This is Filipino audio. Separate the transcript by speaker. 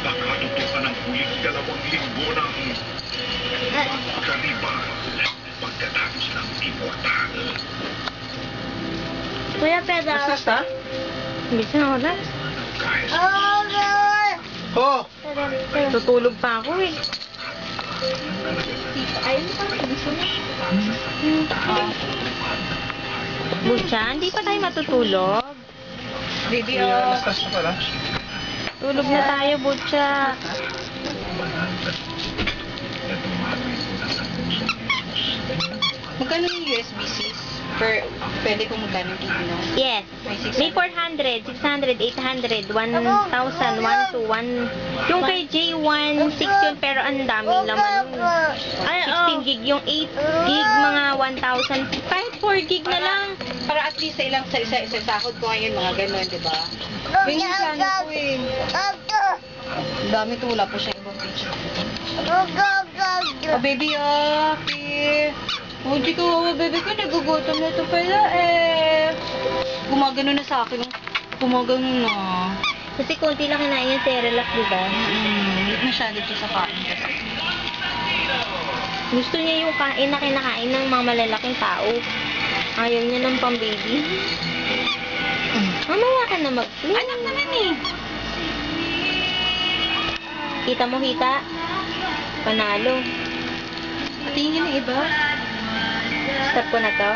Speaker 1: Nakatutukan ng huling 2 linggo ng karibal pagkatapos ng immortal.
Speaker 2: Kuya, pwede.
Speaker 3: Basta?
Speaker 2: Bisa na oras.
Speaker 1: Kahit
Speaker 3: Oh!
Speaker 2: Tutulog pa ako eh. Butya, hindi pa tayo matutulog.
Speaker 3: Baby, alas na pala.
Speaker 2: Tulog na tayo, Butya.
Speaker 4: Magkano yung USB-Cs? Pwede kung magkano TV, no?
Speaker 2: Yes. May 400, 600, 800, 1,000, 1 to 1. Yung kay J1, 6 yun, pero ang daming laman. Ay, 16 gig. Yung 8 gig, mga 1,000. Kahit 4 gig na lang.
Speaker 4: Para at least sa isang sahod ko ngayon, mga gano'n, di ba? Yung sana ko eh. Ang dami to, wala pa siyang ibang picture. Oh, baby, oh, di ko, baby ko, nagugutom na ito pala eh. Gumagano na sa akin. Gumagano na.
Speaker 2: Kasi konti lang kinain yung Cerelac, di ba?
Speaker 4: Hindi masyado ito sa kain kasi.
Speaker 2: Gusto niya yung kain na kinakain ng mga malalaking tao. Ayaw niya ng pang-baby. Mamaya ka na mag-play.
Speaker 4: Anak naman eh.
Speaker 2: Kita mo, Hita? Panalo.
Speaker 4: Tingin ng iba.
Speaker 2: Stop ko na to.